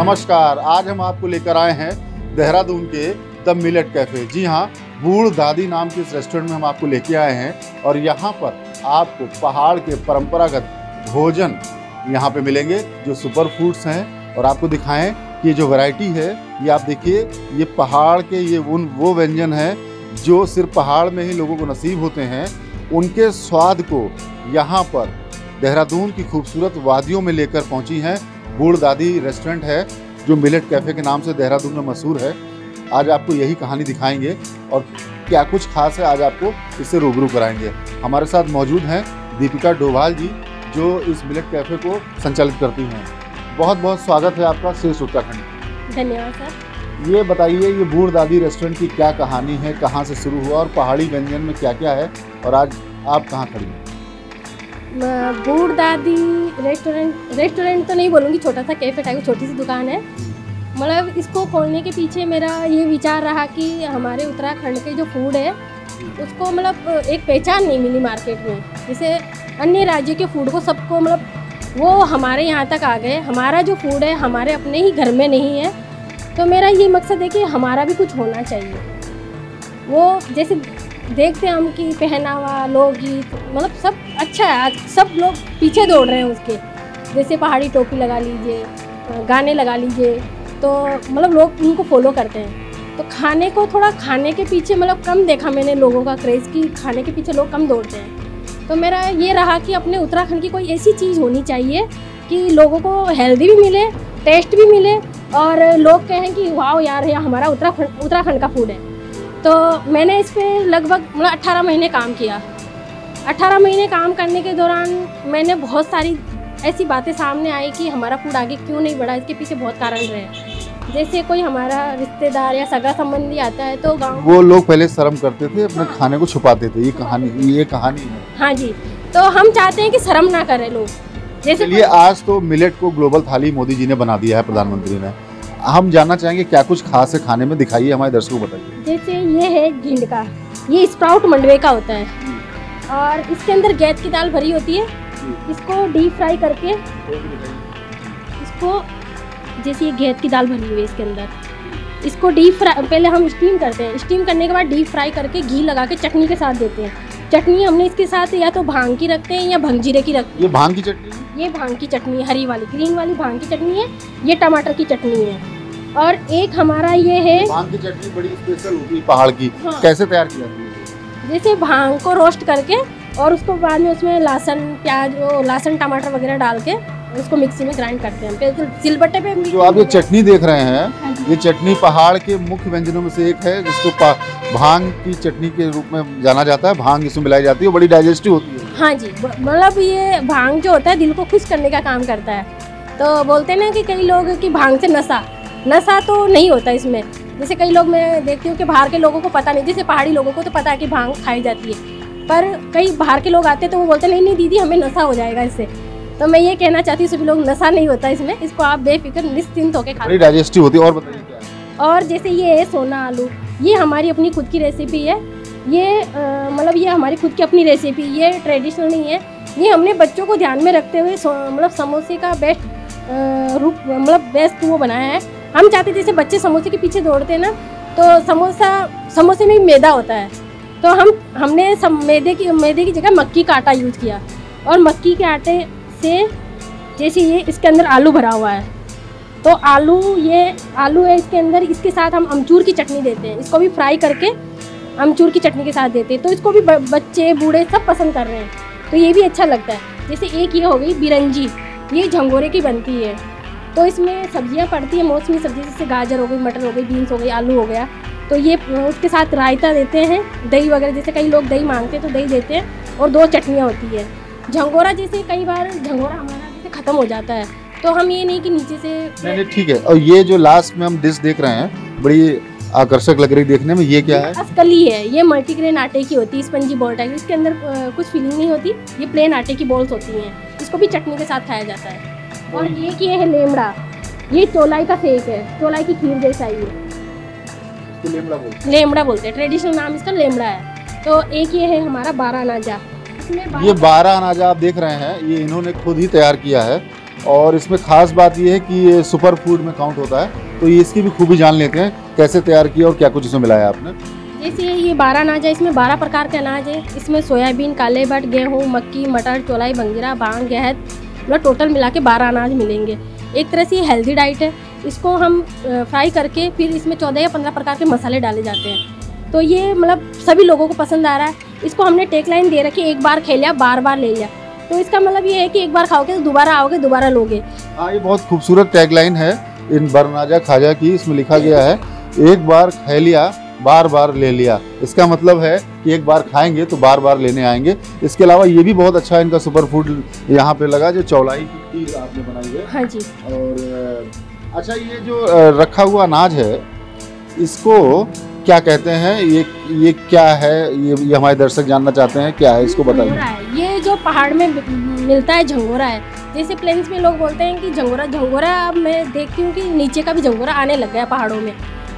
नमस्कार, आज हम आपको लेकर आए हैं देहरादून के द मिलेट कैफ़े। जी हाँ, बूढ़ दादी नाम के इस रेस्टोरेंट में हम आपको लेके आए हैं और यहाँ पर आपको पहाड़ के परंपरागत भोजन यहाँ पे मिलेंगे जो सुपर फूड्स हैं। और आपको दिखाएं कि ये जो वैरायटी है, ये आप देखिए, ये पहाड़ के ये वो व्यंजन हैं जो सिर्फ पहाड़ में ही लोगों को नसीब होते हैं। उनके स्वाद को यहाँ पर देहरादून की खूबसूरत वादियों में लेकर पहुँची हैं। बूढ़ दादी रेस्टोरेंट है जो मिलेट कैफ़े के नाम से देहरादून में मशहूर है। आज आपको यही कहानी दिखाएंगे और क्या कुछ खास है आज आपको इससे रूबरू कराएंगे। हमारे साथ मौजूद हैं दीपिका डोभाल जी जो इस मिलेट कैफ़े को संचालित करती हैं। बहुत बहुत स्वागत है आपका श्रेष्ठ उत्तराखंड। धन्यवाद सर। ये बताइए, ये बूढ़ दादी रेस्टोरेंट की क्या कहानी है, कहाँ से शुरू हुआ और पहाड़ी व्यंजन में क्या क्या है और आज आप कहाँ खड़ी हैं? बूढ़ दादी रेस्टोरेंट तो नहीं बोलूँगी, छोटा सा कैफे टाइप छोटी सी दुकान है। मतलब इसको खोलने के पीछे मेरा ये विचार रहा कि हमारे उत्तराखंड के जो फूड है उसको मतलब एक पहचान नहीं मिली मार्केट में। जैसे अन्य राज्यों के फूड को सबको मतलब वो हमारे यहाँ तक आ गए, हमारा जो फूड है हमारे अपने ही घर में नहीं है। तो मेरा ये मकसद है कि हमारा भी कुछ होना चाहिए। वो जैसे देखते हैं हम कि पहनावा, लोकगीत, मतलब सब अच्छा है, आज सब लोग पीछे दौड़ रहे हैं उसके। जैसे पहाड़ी टोपी लगा लीजिए, गाने लगा लीजिए, तो मतलब लोग उनको फॉलो करते हैं। तो खाने को थोड़ा खाने के पीछे मतलब कम देखा मैंने लोगों का क्रेज़ कि खाने के पीछे लोग कम दौड़ते हैं। तो मेरा ये रहा कि अपने उत्तराखंड की कोई ऐसी चीज़ होनी चाहिए कि लोगों को हेल्दी भी मिले, टेस्ट भी मिले और लोग कहें कि वाह यार, ये हमारा उत्तराखंड का फूड है। तो मैंने इस पर लगभग मतलब 18 महीने काम किया। 18 महीने काम करने के दौरान मैंने बहुत सारी ऐसी बातें सामने आई कि हमारा फूड आगे क्यों नहीं बढ़ा। इसके पीछे बहुत कारण रहे। जैसे कोई हमारा रिश्तेदार या सगा संबंधी आता है तो गाँव वो लोग पहले शर्म करते थे, अपने खाने को छुपाते थे। ये कहानी है। हाँ जी, तो हम चाहते हैं कि शर्म ना करें लोग। जैसे चलिए, आज तो मिलेट को ग्लोबल थाली मोदी जी ने बना दिया है, प्रधानमंत्री ने। हम जानना चाहेंगे क्या कुछ खास है खाने में, दिखाइए हमारे दर्शकों को, बताइए। जैसे ये है घिंड का, ये स्प्राउट मंडवे का होता है और इसके अंदर गैद की दाल भरी होती है। इसको डीप फ्राई करके, इसको जैसे ये गैद की दाल भरी हुई है इसके अंदर, इसको डीप फ्राई पहले हम स्टीम करते हैं। स्टीम करने के बाद डीप फ्राई करके घी लगा के चटनी के साथ देते हैं। चटनी हमने इसके साथ या तो भांग की रखते हैं या भंगजीरे की रखते हैं। ये भांग की चटनी है? ये भांग की चटनी है, हरी वाली, ग्रीन वाली भांग की चटनी है। ये टमाटर की चटनी है। और एक हमारा ये है भांग की चटनी, बड़ी स्पेशल होती है पहाड़ की। हाँ। कैसे तैयार की जाती है? जैसे भांग को रोस्ट करके और उसको बाद में उसमें लहसुन, प्याज, लहसुन टमाटर वगैरह डाल के उसको मिक्सी में ग्राइंड करते हैं। फिर सिलबट्टे पे जो आप ये चटनी देख रहे हैं, ये चटनी पहाड़ के मुख्य व्यंजनों में से एक है जिसको भांग की चटनी के रूप में जाना जाता है। भांग इसमें मिलाई जाती है, बड़ी डाइजेस्टिव होती है। हाँ जी, मतलब ये भांग जो होता है दिल को खुश करने का काम करता है। तो बोलते हैं ना कि कई लोग कि भांग से नशा तो नहीं होता इसमें। जैसे कई लोग मैं देखती हूँ कि बाहर के लोगों को पता नहीं, जैसे पहाड़ी लोगों को तो पता है कि भांग खाई जाती है, पर कई बाहर के लोग आते हैं तो वो बोलते नहीं दीदी हमें नशा हो जाएगा इससे। तो मैं ये कहना चाहती हूँ सभी लोग, नशा नहीं होता इसमें, इसको आप बेफिक्र निश्चिंत होकर खा। डाइजेस्टिव होती है। और बताइए क्या है? और जैसे ये है सोना आलू, ये हमारी अपनी खुद की रेसिपी है। ये मतलब ये हमारी खुद की अपनी रेसिपी, ये ट्रेडिशनल नहीं है। ये हमने बच्चों को ध्यान में रखते हुए मतलब समोसे का बेस्ट रूप, मतलब बेस्ट वो बनाया है। हम चाहते जैसे बच्चे समोसे के पीछे दौड़ते हैं ना, तो समोसे में मैदा होता है, तो हमने मैदे की जगह मक्की का आटा यूज़ किया। और मक्की के आटे से जैसे ये इसके अंदर आलू भरा हुआ है, तो आलू है इसके अंदर। इसके साथ हम अमचूर की चटनी देते हैं, इसको भी फ्राई करके अमचूर की चटनी के साथ देते हैं। तो इसको भी बच्चे बूढ़े सब पसंद कर रहे हैं, तो ये भी अच्छा लगता है। जैसे एक ये हो गई बिरंजी, ये झंगोरे की बनती है। तो इसमें सब्जियां पड़ती है, मौसमी सब्जी, जैसे गाजर हो गई, मटर हो गई, बीन्स हो गई, आलू हो गया। तो ये उसके साथ रायता देते हैं, दही वगैरह, जैसे कई लोग दही मांगते हैं तो दही देते हैं। और 2 चटनियाँ होती है। झंगोरा, जैसे कई बार झंगोरा हमारा जैसे ख़त्म हो जाता है, तो हम ये नहीं कि नीचे से नहीं, ठीक है। और ये जो लास्ट में हम डिश देख रहे हैं, बड़ी आकर्षक लग रही देखने में, ये क्या है? असकली है। ये मल्टीग्रेन आटे की होती है, स्पंजी बॉल टाइप। इसके अंदर कुछ फीलिंग नहीं होती, ये प्लेन आटे की बॉल्स होती हैं। इसको भी चटनी के साथ खाया जाता है। और ये है लेमड़ा, ये चौलाई का सेक है, चौलाई की खीर जैसा ही है। लेमड़ा बोलते हैं, ट्रेडिशनल नाम इसका लेमड़ा है। तो एक ये है हमारा 12 अनाजा। ये 12 अनाजा आप देख रहे हैं, ये इन्होंने खुद ही तैयार किया है और इसमें ख़ास बात ये है कि ये सुपर फूड में काउंट होता है। तो ये इसकी भी खूबी जान लेते हैं, कैसे तैयार किया और क्या कुछ इसमें मिलाया आपने। जैसे ये 12 अनाज है, इसमें 12 प्रकार के अनाज है। इसमें सोयाबीन, काले बट, गेहूँ, मक्की, मटर, चौलाई, बंगीरा, बांग, गहत, मतलब टोटल मिला के 12 अनाज मिलेंगे। एक तरह से ये हेल्दी डाइट है। इसको हम फ्राई करके फिर इसमें 14 या 15 प्रकार के मसाले डाले जाते हैं। तो ये मतलब सभी लोगों को पसंद आ रहा है। इसको हमने टेक लाइन दे रखी, एक बार खेल लिया बार बार ले लिया। तो इसका मतलब ये है कि एक बार खाओगे तो दोबारा आओगे, दोबारा लोगे। हाँ, ये बहुत खूबसूरत टैगलाइन है इन बरनाजा खाजा की। इसमें लिखा गया है, एक बार खा लिया बार बार ले लिया। इसका मतलब है कि एक बार खाएंगे तो बार बार लेने आएंगे। इसके अलावा ये भी बहुत अच्छा इनका सुपर फूड यहाँ पे लगा, जो चौलाई की खीर आपने बनाई है। हाँ जी। और अच्छा, ये जो रखा हुआ अनाज है, इसको क्या कहते हैं? ये क्या है? ये हमारे दर्शक जानना चाहते हैं, क्या है, इसको बताइए। झंगोरा है। ये जो पहाड़ में मिलता है झंगोरा है। जैसे प्लेन्स में लोग बोलते हैं कि झंगोरा अब मैं देखती हूँ कि नीचे का भी झंगोरा आने लग गया पहाड़ों में।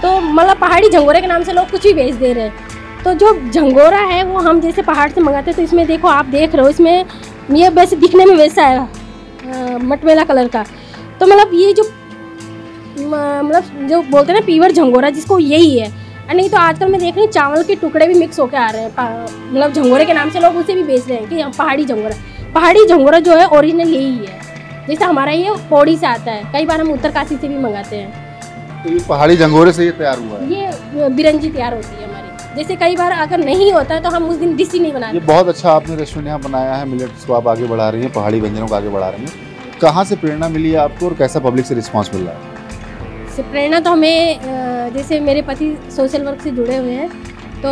तो मतलब पहाड़ी झंगोरे के नाम से लोग कुछ भी बेच दे रहे हैं। तो जो झंगोरा है वो हम जैसे पहाड़ से मंगाते हैं। तो इसमें देखो, आप देख रहे हो, इसमें ये वैसे दिखने में वैसा है मटमैला कलर का। तो मतलब ये जो मतलब जो बोलते हैं ना पीवर झंगोरा, जिसको यही है। नहीं तो आजकल मैं देख रही हूँ चावल के टुकड़े भी मिक्स होके आ रहे हैं, मतलब झंगोरे के नाम से लोग उसे भी बेच रहे हैं कि पहाड़ी झंगोरा। पहाड़ी झंगोरा जो है ओरिजिनल यही है। जैसे हमारा ये पौड़ी से आता है, कई बार हम उत्तरकाशी से भी मंगाते हैं। तो ये पहाड़ी झंगोरे से ये तैयार हुआ है? ये बिरंजी तैयार होती है हमारी। जैसे कई बार अगर नहीं होता है तो हम उस दिन डिश ही नहीं बनाते। ये बहुत अच्छा आपने रेस्टोरेंट यहाँ बनाया है, मिलेट्स को आप आगे बढ़ा रही हैं, पहाड़ी व्यंजनों को आगे बढ़ा रही हैं। कहाँ से प्रेरणा मिली है आपको और कैसा पब्लिक से रिस्पॉन्स मिल रहा है? प्रेरणा तो हमें, जैसे मेरे पति सोशल वर्क से जुड़े हुए हैं, तो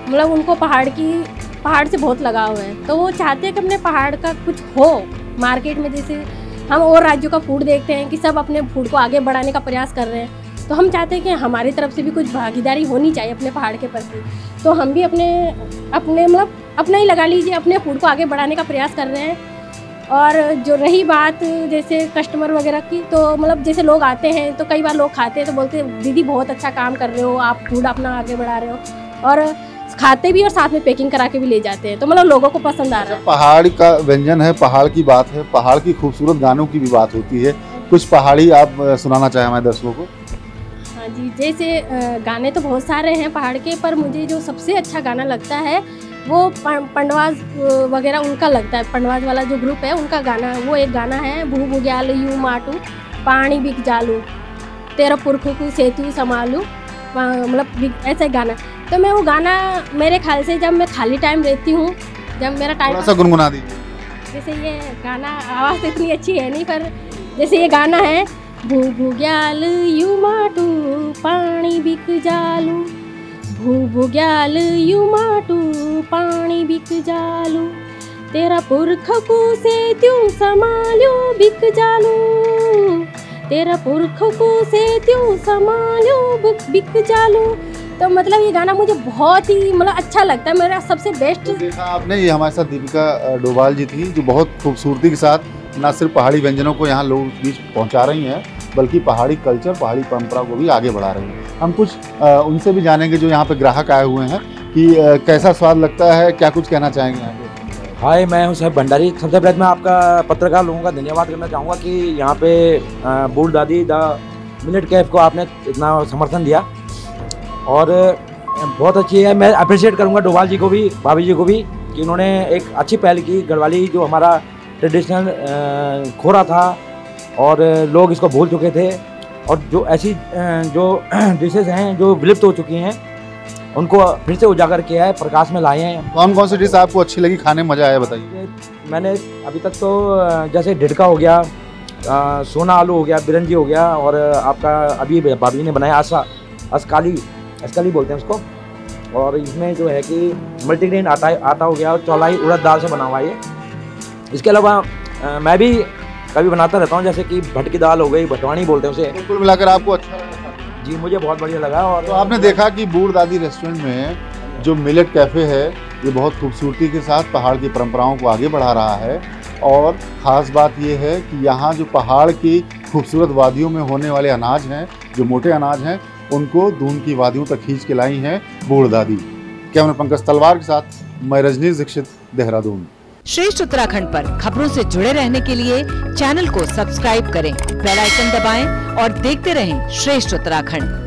मतलब उनको पहाड़ से बहुत लगाव है। तो वो चाहते हैं कि अपने पहाड़ का कुछ हो मार्केट में। जैसे हम और राज्यों का फूड देखते हैं कि सब अपने फूड को आगे बढ़ाने का प्रयास कर रहे हैं। तो हम चाहते हैं कि हमारी तरफ से भी कुछ भागीदारी होनी चाहिए अपने पहाड़ के प्रति। तो हम भी अपने मतलब अपना ही लगा लीजिए, अपने फूड को आगे बढ़ाने का प्रयास कर रहे हैं। और जो रही बात जैसे कस्टमर वगैरह की, तो मतलब जैसे लोग आते हैं तो कई बार लोग खाते हैं तो बोलते हैं दीदी बहुत अच्छा काम कर रहे हो, आप फूड अपना आगे बढ़ा रहे हो। और खाते भी और साथ में पैकिंग करा के भी ले जाते हैं। तो मतलब लोगों को पसंद आ रहा है। पहाड़ का व्यंजन है, पहाड़ की बात है, पहाड़ की खूबसूरत गानों की भी बात होती है। कुछ पहाड़ी आप सुनाना चाहें हमारे दर्शकों को? हाँ जी, जैसे गाने तो बहुत सारे हैं पहाड़ के, पर मुझे जो सबसे अच्छा गाना लगता है वो पंडवाज वगैरह उनका लगता है। पंडवाज वाला जो ग्रुप है उनका गाना, वो एक गाना है, भू बुग्याल यू माटू पानी बिक जालू तेरा पुरखों को सेतु संभालू, मतलब ऐसा ही गाना। तो मैं वो गाना मेरे ख्याल से जब मैं खाली टाइम रहती हूँ, जब मेरा टाइम, थोड़ा सा गुनगुना दीजिए। जैसे ये गाना आवाज़ तो इतनी अच्छी है नहीं, पर जैसे ये गाना है, भू बुग्याल यू माटू पानी बिक जालू, भू बुग्याल यू माटू पानी बिक जालू तेरा पुरख को से त्यों संभाल्यो बिक जालू, तेरा पुरख को से त्यों संभाल्यो बिक जालू। तो मतलब ये गाना मुझे बहुत ही मतलब अच्छा लगता है, मेरा सबसे बेस्ट। देखा आपने, ये हमारे साथ दीपिका डोभाल जी थी, जो बहुत खूबसूरती के साथ न सिर्फ पहाड़ी व्यंजनों को यहाँ लोगों के बीच पहुँचा रही हैं, बल्कि पहाड़ी कल्चर, पहाड़ी परंपरा को भी आगे बढ़ा रही हैं। हम कुछ उनसे भी जानेंगे जो यहाँ पे ग्राहक आए हुए हैं कि कैसा स्वाद लगता है, क्या कुछ कहना चाहेंगे यहाँ पे? हाय, मैं हूं साहब भंडारी। सबसे पहले मैं आपका पत्रकार लोगों का धन्यवाद करना चाहूँगा कि यहाँ पे बूढ़ दादी द मिलेट कैफ को आपने इतना समर्थन दिया और बहुत अच्छी है। मैं अप्रिशिएट करूँगा डोभाल जी को भी, भाभी जी को भी, कि उन्होंने एक अच्छी पहल की। गढ़वाली जो हमारा ट्रेडिशनल खोरा था और लोग इसको भूल चुके थे, और जो ऐसी जो डिशेज़ हैं जो विलुप्त हो चुकी हैं उनको फिर से उजागर किया है, प्रकाश में लाए हैं। कौन कौन सी डिश आपको अच्छी लगी, खाने में मज़ा आया, बताइए। मैंने अभी तक तो जैसे ढिडका हो गया, सोना आलू हो गया, बिरंजी हो गया, और आपका अभी भाभी ने बनाया असकाली बोलते हैं उसको। और इसमें जो है कि मल्टीग्रेन आटा हो गया, और चौलाई उड़द दाल से बना हुआ है। इसके अलावा मैं भी कभी बनाता रहता हूँ, जैसे कि भट की दाल हो गई, भटवानी बोलते हैं उसे। कुल मिलाकर आपको अच्छा लगा? जी, मुझे बहुत बढ़िया लगा। और तो आपने देखा कि बूढ़ दादी रेस्टोरेंट में जो मिलेट कैफ़े है, ये बहुत खूबसूरती के साथ पहाड़ की परंपराओं को आगे बढ़ा रहा है। और ख़ास बात ये है कि यहाँ जो पहाड़ की खूबसूरत वादियों में होने वाले अनाज हैं, जो मोटे अनाज हैं, उनको दून की वादियों तक खींच के लाई हैं बूढ़ दादी। कैमरा पंकज तलवार के साथ मैं रजनीश दीक्षित, देहरादून। श्रेष्ठ उत्तराखंड पर खबरों से जुड़े रहने के लिए चैनल को सब्सक्राइब करें, बेल आइकन दबाएं और देखते रहें श्रेष्ठ उत्तराखंड।